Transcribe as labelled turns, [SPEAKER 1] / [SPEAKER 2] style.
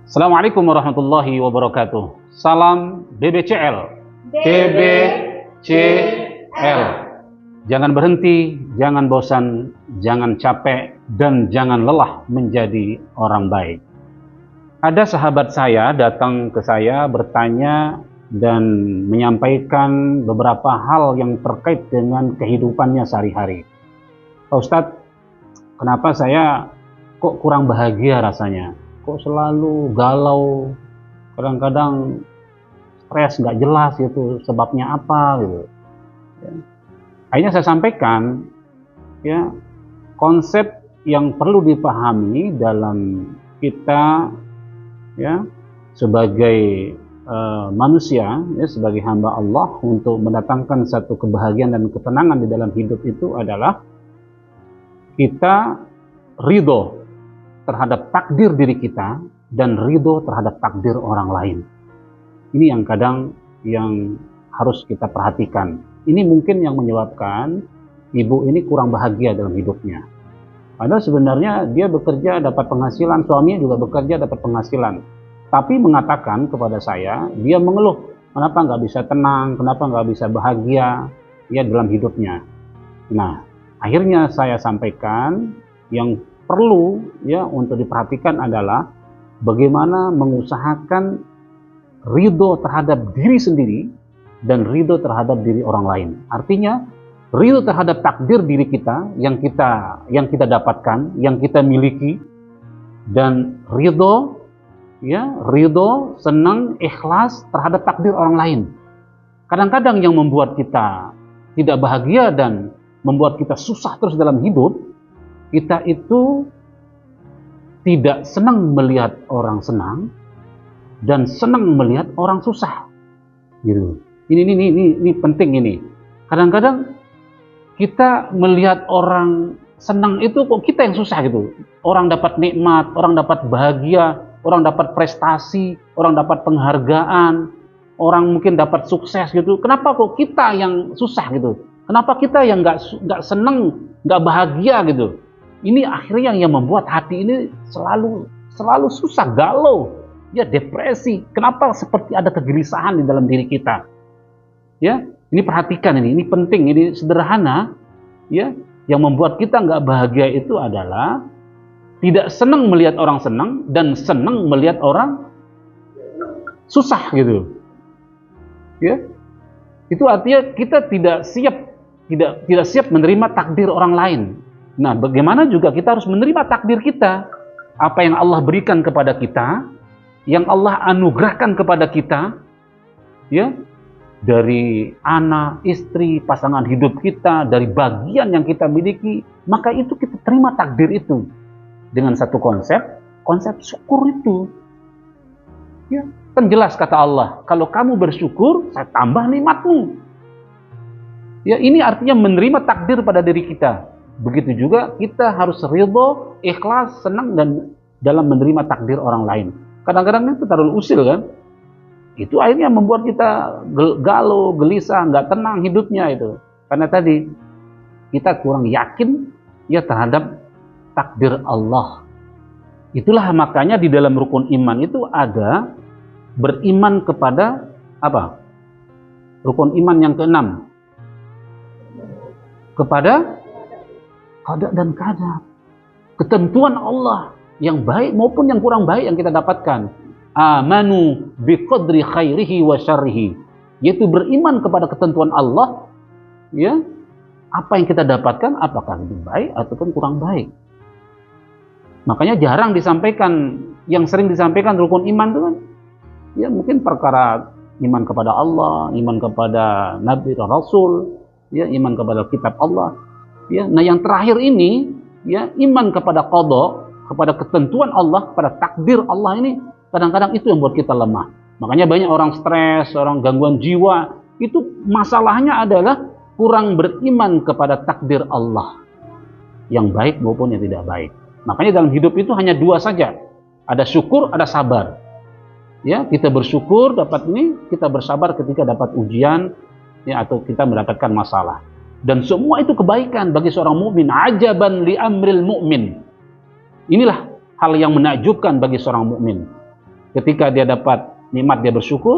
[SPEAKER 1] Assalamualaikum warahmatullahi wabarakatuh. Salam BBCL. BBCL. Jangan berhenti, jangan bosan, jangan capek, dan jangan lelah menjadi orang baik. Ada sahabat saya datang ke saya bertanya dan menyampaikan beberapa hal yang terkait dengan kehidupannya sehari-hari. Pak Ustadz, kenapa saya kok kurang bahagia rasanya? Kok selalu galau, kadang-kadang stres, nggak jelas gitu, sebabnya apa gitu. Ya. Akhirnya saya sampaikan, ya, konsep yang perlu dipahami dalam kita, ya, sebagai manusia, ya, sebagai hamba Allah untuk mendatangkan satu kebahagiaan dan ketenangan di dalam hidup itu adalah kita ridho terhadap takdir diri kita dan ridho terhadap takdir orang lain. Ini yang kadang yang harus kita perhatikan. Ini mungkin yang menyebabkan ibu ini kurang bahagia dalam hidupnya. Padahal sebenarnya dia bekerja dapat penghasilan, suaminya juga bekerja dapat penghasilan. Tapi mengatakan kepada saya, dia mengeluh, kenapa nggak bisa tenang, kenapa nggak bisa bahagia ya dalam hidupnya. Nah, akhirnya saya sampaikan yang perlu ya untuk diperhatikan adalah bagaimana mengusahakan ridho terhadap diri sendiri dan ridho terhadap diri orang lain. Artinya ridho terhadap takdir diri kita yang kita dapatkan, yang kita miliki, dan ridho senang, ikhlas terhadap takdir orang lain. Kadang-kadang yang membuat kita tidak bahagia dan membuat kita susah terus dalam hidup, kita itu tidak senang melihat orang senang dan senang melihat orang susah. Gitu. Ini penting ini. Kadang-kadang kita melihat orang senang itu kok kita yang susah gitu. Orang dapat nikmat, orang dapat bahagia, orang dapat prestasi, orang dapat penghargaan, orang mungkin dapat sukses gitu. Kenapa kok kita yang susah gitu? Kenapa kita yang nggak senang, nggak bahagia gitu? Ini akhirnya yang membuat hati ini selalu susah, galau, ya depresi. Kenapa seperti ada kegelisahan di dalam diri kita? Ya, ini perhatikan ini penting, ini sederhana. Ya, yang membuat kita nggak bahagia itu adalah tidak senang melihat orang senang dan senang melihat orang susah gitu. Ya, itu artinya kita tidak siap menerima takdir orang lain. Nah, bagaimana juga kita harus menerima takdir kita. Apa yang Allah berikan kepada kita, yang Allah anugerahkan kepada kita, ya, dari anak, istri, pasangan hidup kita, dari bagian yang kita miliki, maka itu kita terima takdir itu. Dengan satu konsep syukur itu. Ya, kan jelas kata Allah, kalau kamu bersyukur, saya tambah nikmatmu. Ya, ini artinya menerima takdir pada diri kita. Begitu juga kita harus ridho, ikhlas, senang dan dalam menerima takdir orang lain. Kadang-kadang itu terlalu usil kan? Itu akhirnya membuat kita galau, gelisah, nggak tenang hidupnya itu. Karena tadi kita kurang yakin ya terhadap takdir Allah. Itulah makanya di dalam rukun iman itu ada beriman kepada apa? Rukun iman yang keenam. Kepada qada dan qadar, ketentuan Allah yang baik maupun yang kurang baik yang kita dapatkan. Amanu biqadri khairihi wa syarrihi, yaitu beriman kepada ketentuan Allah, ya, apa yang kita dapatkan apakah lebih baik ataupun kurang baik. Makanya jarang disampaikan, yang sering disampaikan rukun iman itu kan ya mungkin perkara iman kepada Allah, iman kepada Nabi dan Rasul, ya, iman kepada kitab Allah. Ya, nah yang terakhir ini ya iman kepada qada, kepada ketentuan Allah, kepada takdir Allah ini kadang-kadang itu yang buat kita lemah. Makanya banyak orang stres, orang gangguan jiwa, itu masalahnya adalah kurang beriman kepada takdir Allah yang baik maupun yang tidak baik. Makanya dalam hidup itu hanya dua saja, ada syukur, ada sabar. Ya, kita bersyukur dapat ini, kita bersabar ketika dapat ujian ya atau kita mendapatkan masalah. Dan semua itu kebaikan bagi seorang mukmin. Ajaban li amril mu'min. Inilah hal yang menakjubkan bagi seorang mukmin. Ketika dia dapat nikmat dia bersyukur,